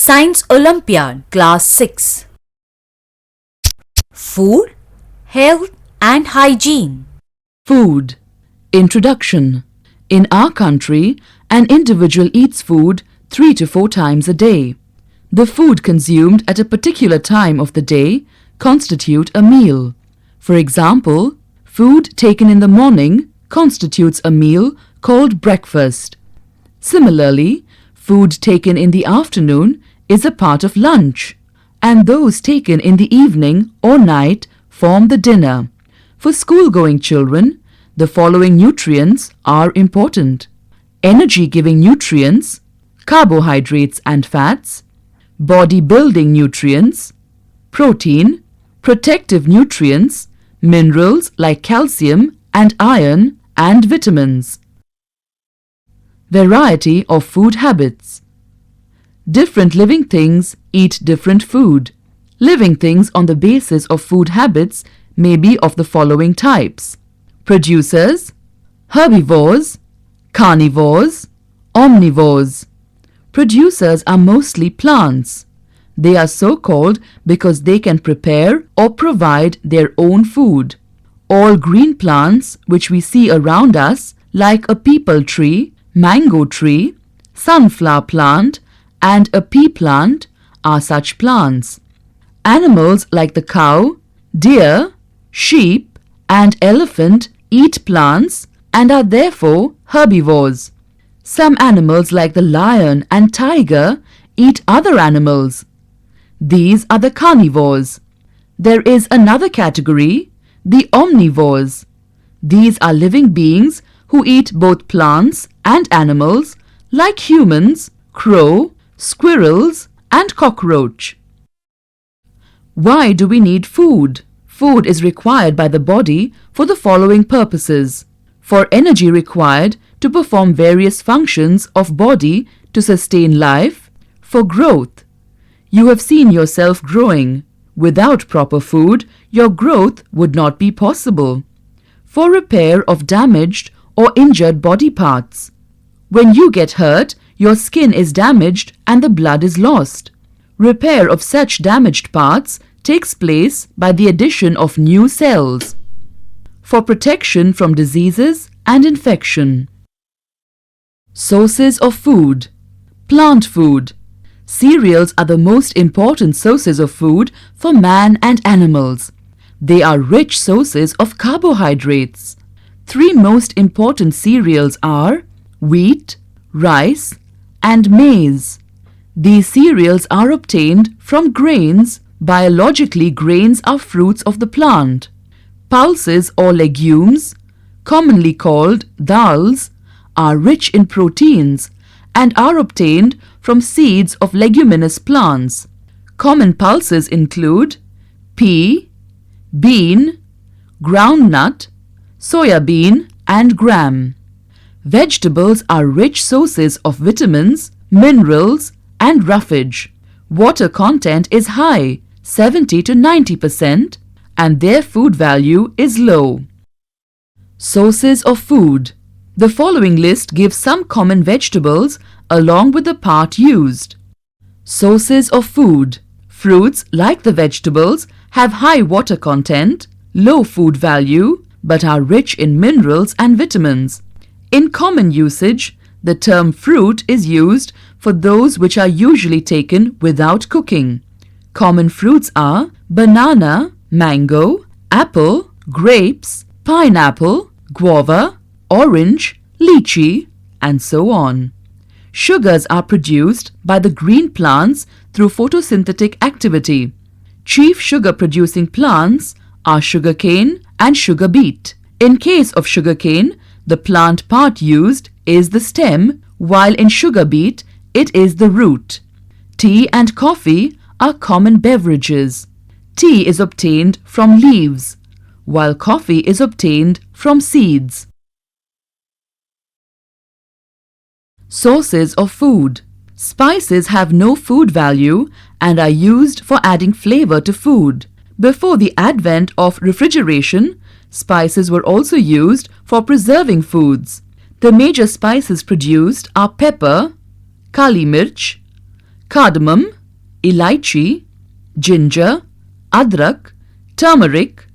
Science Olympiad Class 6. Food, Health and Hygiene. Food. Introduction. In our country, an individual eats food 3 to 4 times a day. The food consumed at a particular time of the day constitute a meal. For example, food taken in the morning constitutes a meal called breakfast. Similarly, food taken in the afternoon is a part of lunch, and those taken in the evening or night form the dinner. For school-going children, the following nutrients are important: energy-giving nutrients, carbohydrates and fats, body-building nutrients, protein, protective nutrients, minerals like calcium and iron, and vitamins. Variety of food habits. Different living things eat different food. Living things on the basis of food habits may be of the following types: producers, herbivores, carnivores, omnivores. Producers are mostly plants. They are so called because they can prepare or provide their own food. All green plants which we see around us, like a peepal tree, mango tree, sunflower plant, and a pea plant, are such plants. Animals like the cow, deer, sheep, and elephant eat plants and are therefore herbivores. Some animals like the lion and tiger eat other animals. These are the carnivores. There is another category, the omnivores. These are living beings who eat both plants and animals like humans, crow, squirrels, and cockroach. Why do we need food? Food is required by the body for the following purposes: for energy required to perform various functions of body to sustain life, for growth. You have seen yourself growing. Without proper food, your growth would not be possible. For repair of damaged or injured body parts. When you get hurt, your skin is damaged and the blood is lost. Repair of such damaged parts takes place by the addition of new cells. For protection from diseases and infection. Sources of food. Plant food. Cereals are the most important sources of food for man and animals. They are rich sources of carbohydrates. 3 most important cereals are wheat, rice, and maize. These cereals are obtained from grains. Biologically, grains are fruits of the plant. Pulses or legumes, commonly called dals, are rich in proteins and are obtained from seeds of leguminous plants. Common pulses include pea, bean, groundnut, soya bean, and gram. Vegetables are rich sources of vitamins, minerals, and roughage. Water content is high, 70 to 90%, and their food value is low. Sources of food. The following list gives some common vegetables along with the part used. Sources of food. Fruits, like the vegetables, have high water content, low food value, but are rich in minerals and vitamins. In common usage, the term fruit is used for those which are usually taken without cooking. Common fruits are banana, mango, apple, grapes, pineapple, guava, orange, lychee, and so on. Sugars are produced by the green plants through photosynthetic activity. Chief sugar-producing plants are sugarcane and sugar beet. In case of sugarcane, the plant part used is the stem, while in sugar beet, it is the root. Tea and coffee are common beverages. Tea is obtained from leaves, while coffee is obtained from seeds. Sources of food. Spices have no food value and are used for adding flavor to food. Before the advent of refrigeration, spices were also used for preserving foods. The major spices produced are pepper, kali mirch, cardamom, elaichi, ginger, adrak, turmeric,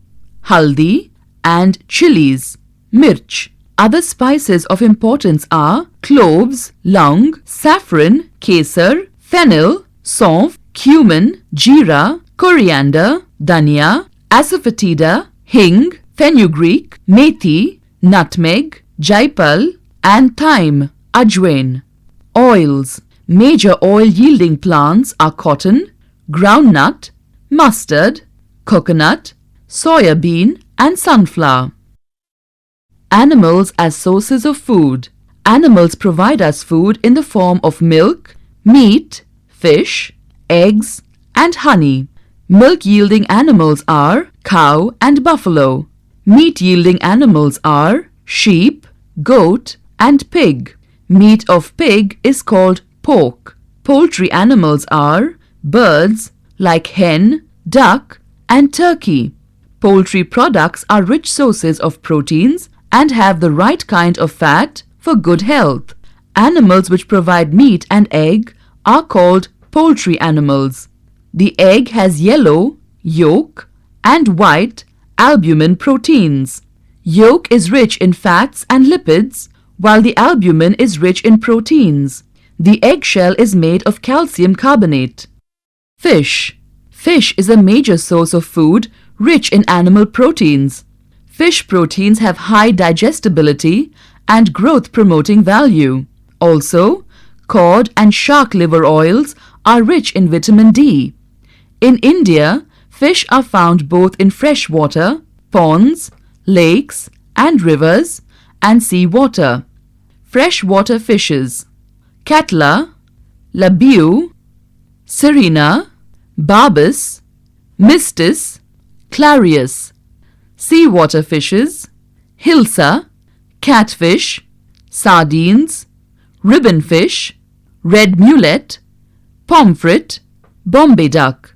haldi, and chilies, mirch. Other spices of importance are cloves, laung, saffron, kesar, fennel, saunf, cumin, jeera, coriander, dhania, asafoetida, hing, fenugreek, methi, nutmeg, jaipal, and thyme, ajwain. Oils. Major oil-yielding plants are cotton, groundnut, mustard, coconut, soya bean, and sunflower. Animals as sources of food. Animals provide us food in the form of milk, meat, fish, eggs, and honey. Milk-yielding animals are cow and buffalo. Meat-yielding animals are sheep, goat, and pig. Meat of pig is called pork. Poultry animals are birds like hen, duck, and turkey. Poultry products are rich sources of proteins and have the right kind of fat for good health. Animals which provide meat and egg are called poultry animals. The egg has yellow, yolk, and white, albumin proteins. Yolk is rich in fats and lipids, while the albumin is rich in proteins. The eggshell is made of calcium carbonate. Fish. Fish is a major source of food rich in animal proteins. Fish proteins have high digestibility and growth-promoting value. Also, cod and shark liver oils are rich in vitamin D. In India, fish are found both in fresh water, ponds, lakes, and rivers, and sea water. Freshwater fishes: catla, labiu, sirena, barbus, mistis, clarius. Seawater fishes: hilsa, catfish, sardines, ribbonfish, red mullet, pomfret, Bombay duck.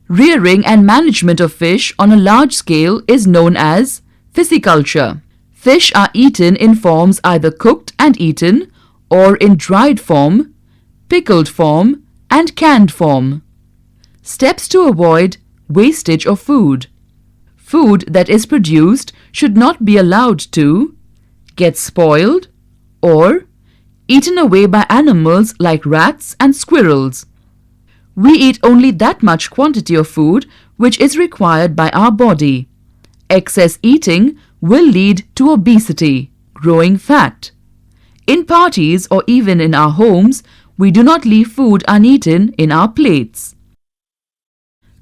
Rearing and management of fish on a large scale is known as pisciculture. Fish are eaten in forms either cooked and eaten or in dried form, pickled form, and canned form. Steps to avoid wastage of food. Food that is produced should not be allowed to get spoiled or eaten away by animals like rats and squirrels. We eat only that much quantity of food which is required by our body. Excess eating will lead to obesity, growing fat. In parties or even in our homes, we do not leave food uneaten in our plates.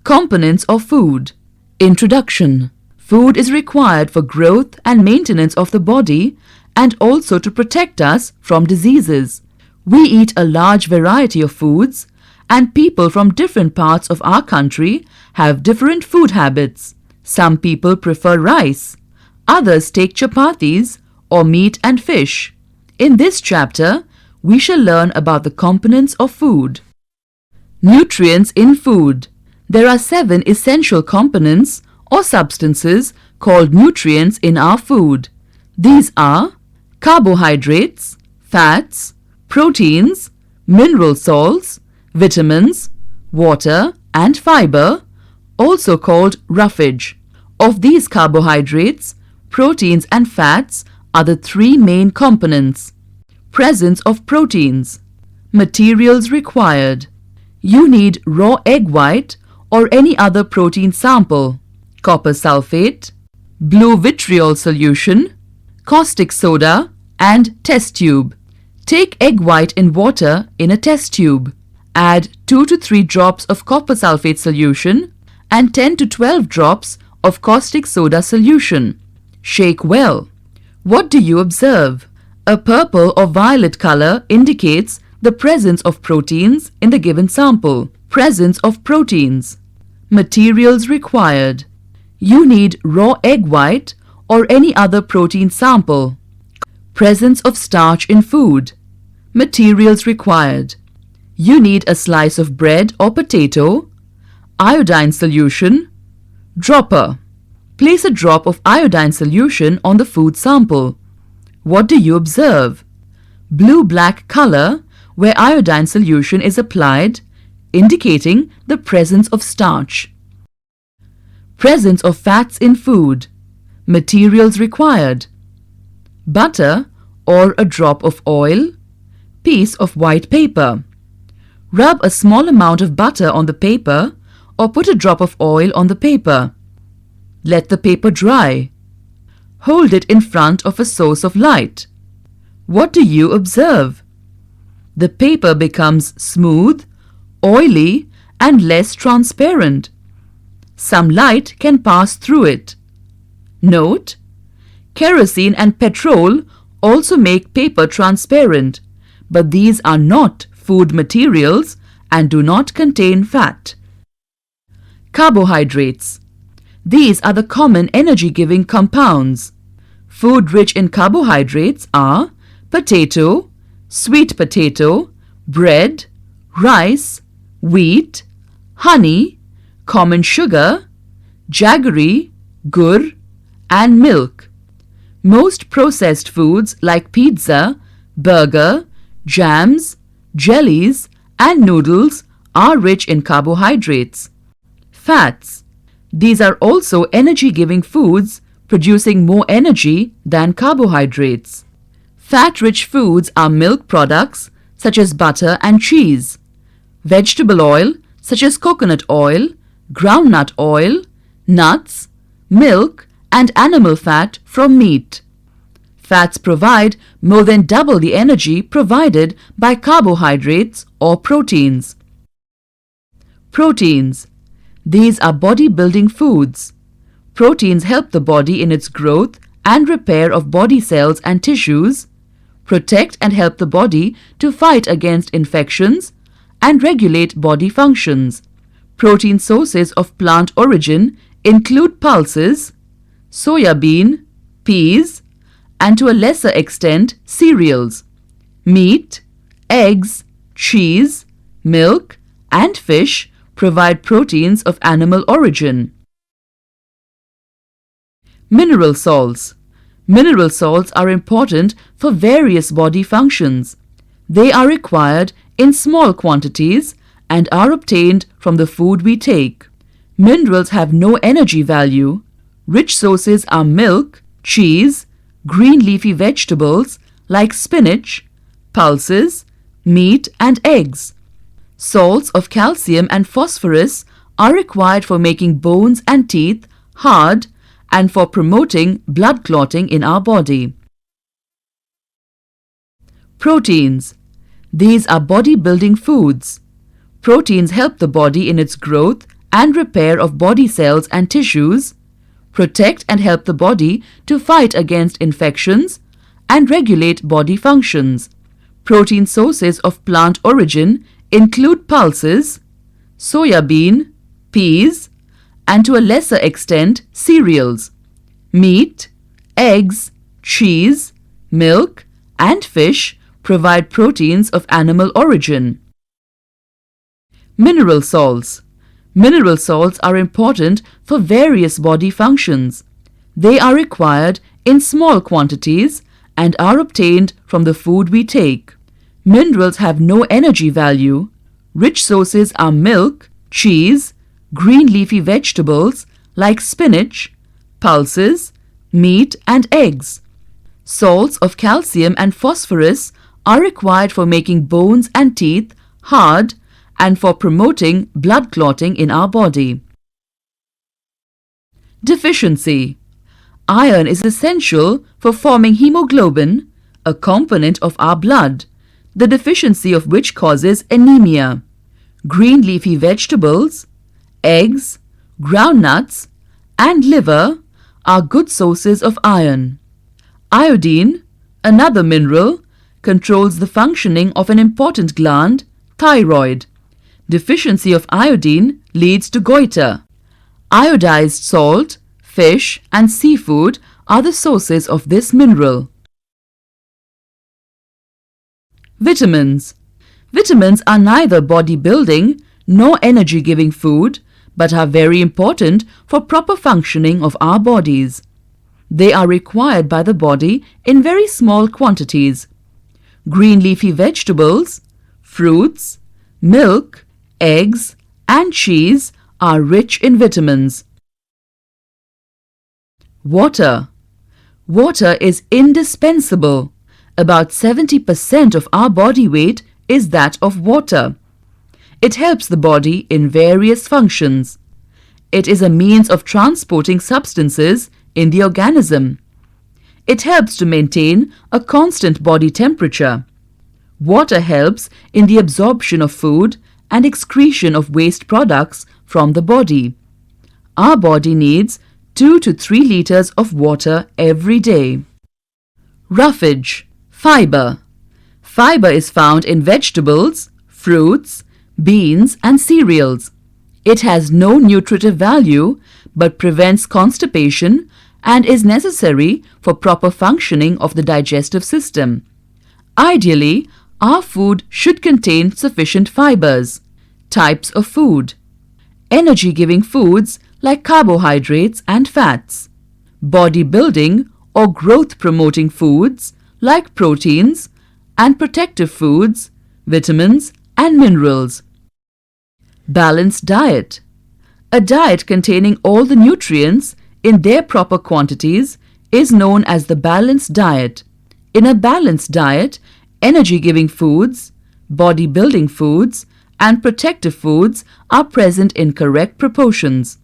Components of food. Introduction. Food is required for growth and maintenance of the body and also to protect us from diseases. We eat a large variety of foods, and people from different parts of our country have different food habits. Some people prefer rice, others take chapatis or meat and fish. In this chapter, we shall learn about the components of food. Nutrients in food. There are 7 essential components or substances called nutrients in our food. These are carbohydrates, fats, proteins, mineral salts, vitamins, water, and fiber, also called roughage. Of these carbohydrates, proteins and fats are the 3 main components. Presence of proteins. Materials required. You need raw egg white or any other protein sample, copper sulfate, blue vitriol solution, caustic soda, and test tube. Take egg white in water in a test tube. Add 2 to 3 drops of copper sulfate solution and 10 to 12 drops of caustic soda solution. Shake well. What do you observe? A purple or violet color indicates the presence of proteins in the given sample. Presence of proteins. Materials required. You need raw egg white or any other protein sample. Presence of starch in food. Materials required. You need a slice of bread or potato, iodine solution, dropper. Place a drop of iodine solution on the food sample. What do you observe? Blue-black color where iodine solution is applied indicating the presence of starch. Presence of fats in food. Materials required: butter or a drop of oil, piece of white paper. Rub a small amount of butter on the paper or put a drop of oil on the paper. Let the paper dry. Hold it in front of a source of light. What do you observe? The paper becomes smooth, oily, and less transparent. Some light can pass through it. Note: kerosene and petrol also make paper transparent, but these are not food materials and do not contain fat. Carbohydrates. These are the common energy-giving compounds. Food rich in carbohydrates are potato, sweet potato, bread, rice, wheat, honey, common sugar, jaggery, gur, and milk. Most processed foods like pizza, burger, jams, jellies, and noodles are rich in carbohydrates. Fats. These are also energy-giving foods, producing more energy than carbohydrates. Fat-rich foods are milk products such as butter and cheese, vegetable oil such as coconut oil, groundnut oil, nuts, milk, and animal fat from meat. Fats provide more than double the energy provided by carbohydrates or proteins. Proteins. These are body-building foods. Proteins help the body in its growth and repair of body cells and tissues, protect and help the body to fight against infections, and regulate body functions. Protein sources of plant origin include pulses, soya bean, peas, and to a lesser extent cereals. Meat, eggs, cheese, milk, and fish provide proteins of animal origin. Mineral salts. Mineral salts are important for various body functions. They are required in small quantities and are obtained from the food we take. Minerals have no energy value. Rich sources are milk, cheese, green leafy vegetables like spinach, pulses, meat, and eggs. Salts of calcium and phosphorus are required for making bones and teeth hard and for promoting blood clotting in our body. Proteins. These are body-building foods. Proteins help the body in its growth and repair of body cells and tissues, protect and help the body to fight against infections, and regulate body functions. Protein sources of plant origin include pulses, soya bean, peas, and to a lesser extent cereals. Meat, eggs, cheese, milk, and fish provide proteins of animal origin. Mineral salts. Mineral salts are important for various body functions. They are required in small quantities and are obtained from the food we take. Minerals have no energy value. Rich sources are milk, cheese, green leafy vegetables like spinach, pulses, meat, and eggs. Salts of calcium and phosphorus are required for making bones and teeth hard and for promoting blood clotting in our body. Deficiency. Iron is essential for forming hemoglobin, a component of our blood, the deficiency of which causes anemia. Green leafy vegetables, eggs, groundnuts, and liver are good sources of iron. Iodine, another mineral, controls the functioning of an important gland, thyroid. Deficiency of iodine leads to goiter. Iodized salt, fish, and seafood are the sources of this mineral. Vitamins. Vitamins are neither body-building nor energy-giving food, but are very important for proper functioning of our bodies. They are required by the body in very small quantities. Green leafy vegetables, fruits, milk, eggs, and cheese are rich in vitamins. Water. Water is indispensable. About 70% of our body weight is that of water. It helps the body in various functions. It is a means of transporting substances in the organism. It helps to maintain a constant body temperature. Water helps in the absorption of food and excretion of waste products from the body. Our body needs 2 to 3 liters of water every day. Roughage. Fiber. Fiber is found in vegetables, fruits, beans and cereals. It has no nutritive value but prevents constipation and is necessary for proper functioning of the digestive system. Ideally, our food should contain sufficient fibers. Types of food. Energy-giving foods like carbohydrates and fats. Body-building or growth-promoting foods like proteins, and protective foods, vitamins and minerals. Balanced diet. A diet containing all the nutrients in their proper quantities is known as the balanced diet. In a balanced diet, energy-giving foods, body-building foods, and protective foods are present in correct proportions.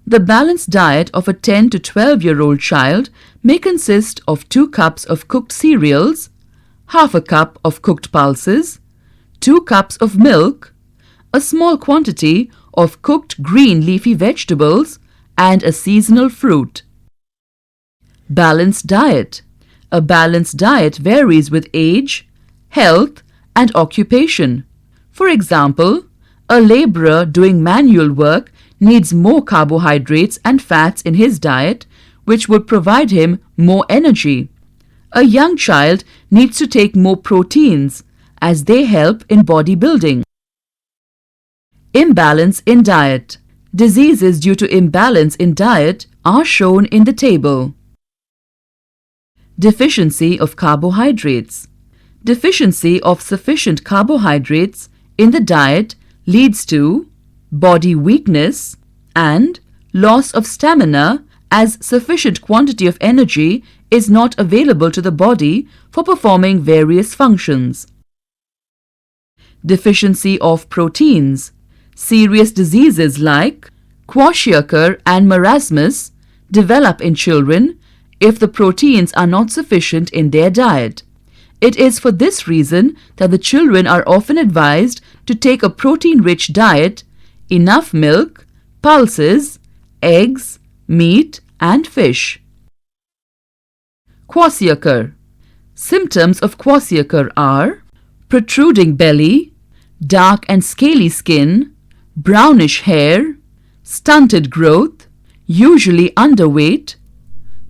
The balanced diet of a 10 to 12-year-old child may consist of 2 cups of cooked cereals, half a cup of cooked pulses, 2 cups of milk, a small quantity of cooked green leafy vegetables, and a seasonal fruit. Balanced diet. A balanced diet varies with age, health, and occupation. For example, a laborer doing manual work needs more carbohydrates and fats in his diet, which would provide him more energy. A young child needs to take more proteins, as they help in bodybuilding. Imbalance in diet. Diseases due to imbalance in diet are shown in the table. Deficiency of carbohydrates. Deficiency of sufficient carbohydrates in the diet leads to body weakness and loss of stamina, as sufficient quantity of energy is not available to the body for performing various functions. Deficiency of proteins. Serious diseases like kwashiorkor and marasmus develop in children if the proteins are not sufficient in their diet. It is for this reason that the children are often advised to take a protein-rich diet, enough milk, pulses, eggs, meat and fish. Kwashiorkor. Symptoms of kwashiorkor are protruding belly, dark and scaly skin, brownish hair, stunted growth, usually underweight,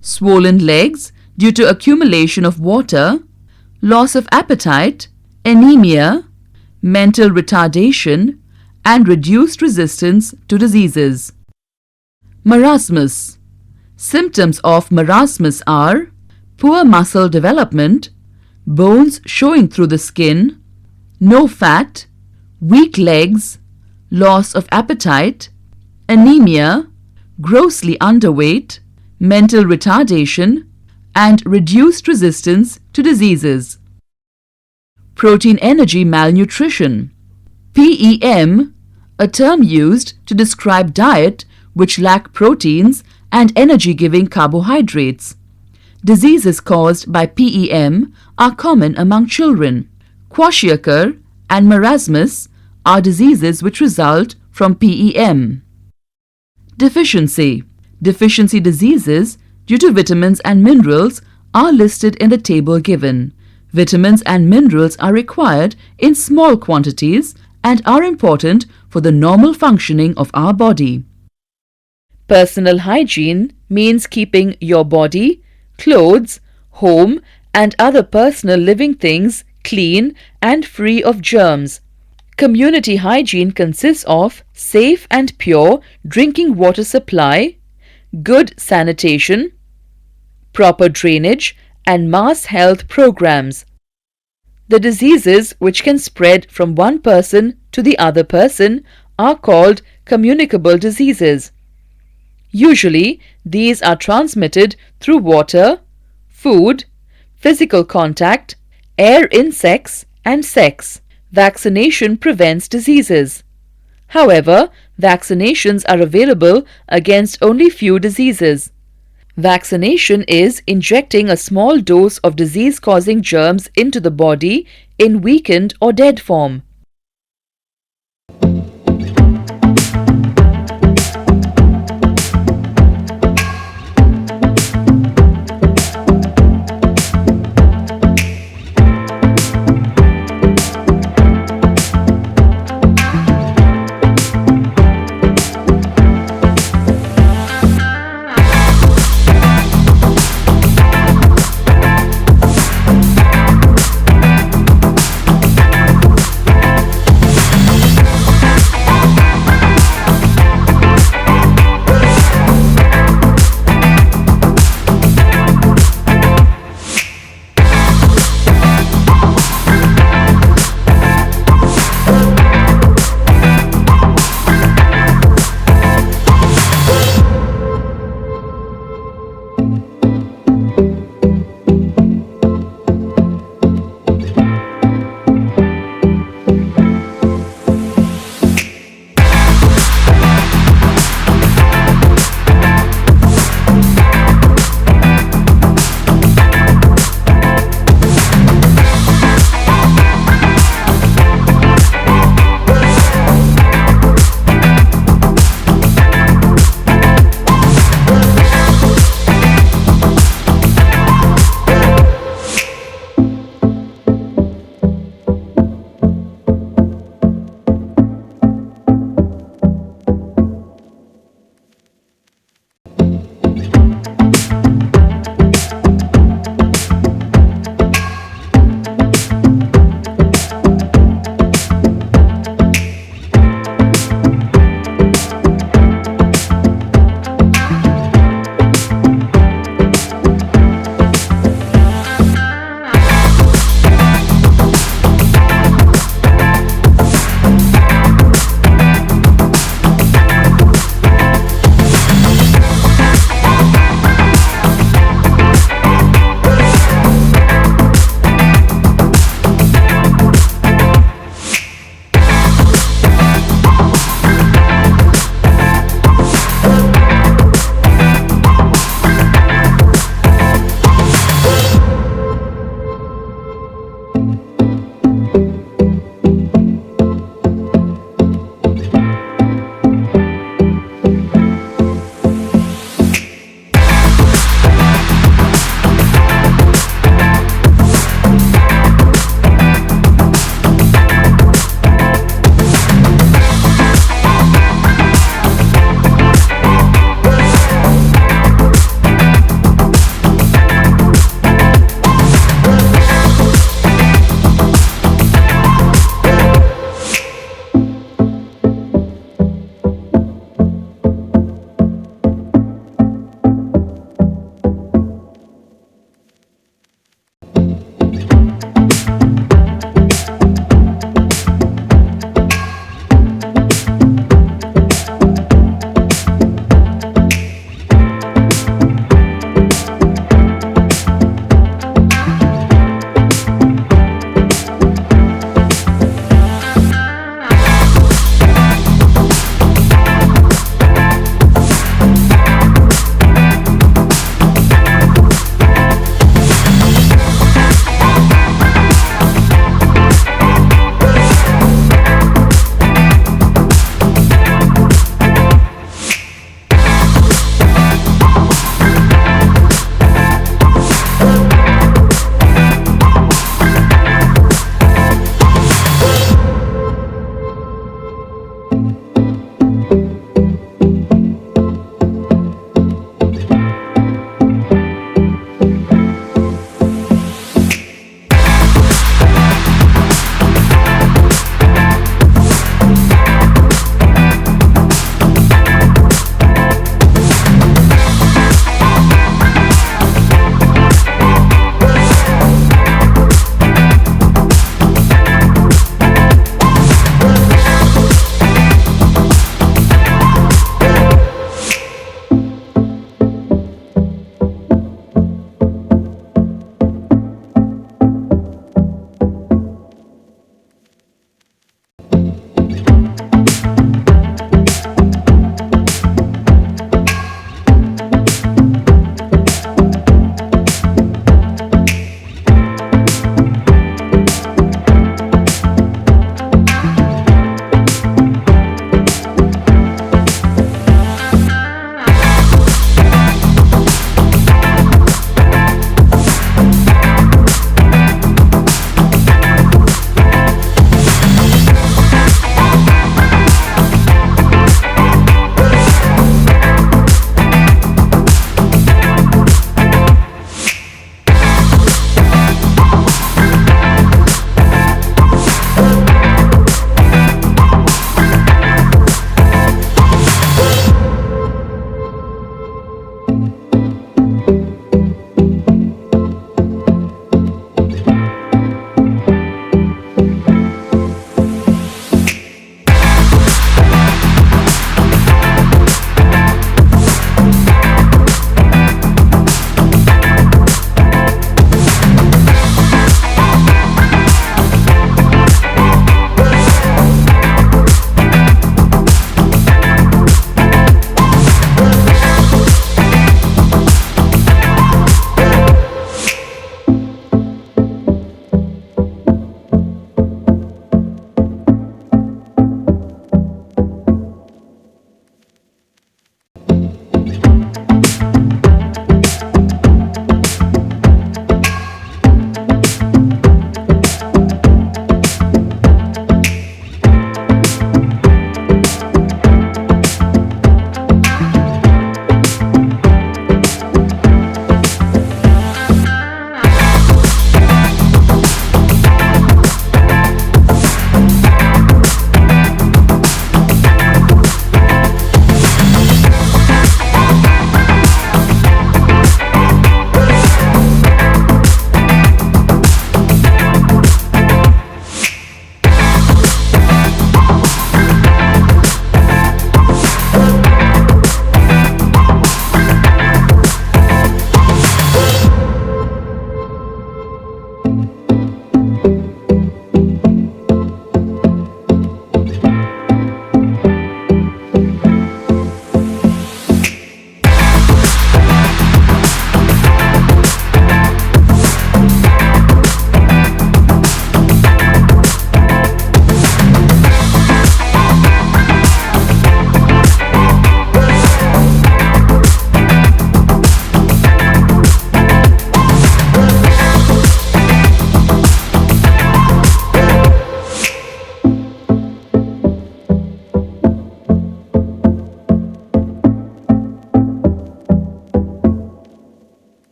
swollen legs due to accumulation of water, loss of appetite, anemia, mental retardation, and reduced resistance to diseases. Marasmus. Symptoms of marasmus are poor muscle development, bones showing through the skin, no fat, weak legs, loss of appetite, anemia, grossly underweight, mental retardation, and reduced resistance to diseases. Protein energy malnutrition. PEM, a term used to describe diet which lack proteins and energy-giving carbohydrates. Diseases caused by PEM are common among children. Kwashiorkor and marasmus are diseases which result from PEM. Deficiency. Deficiency diseases due to vitamins and minerals are listed in the table given. Vitamins and minerals are required in small quantities and are important for the normal functioning of our body. Personal hygiene means keeping your body, clothes, home and other personal living things clean and free of germs. Community hygiene consists of safe and pure drinking water supply, good sanitation, proper drainage and mass health programs. The diseases which can spread from one person to the other person are called communicable diseases. Usually, these are transmitted through water, food, physical contact, air in sex, and sex. Vaccination prevents diseases. However, vaccinations are available against only few diseases. Vaccination is injecting a small dose of disease-causing germs into the body in weakened or dead form.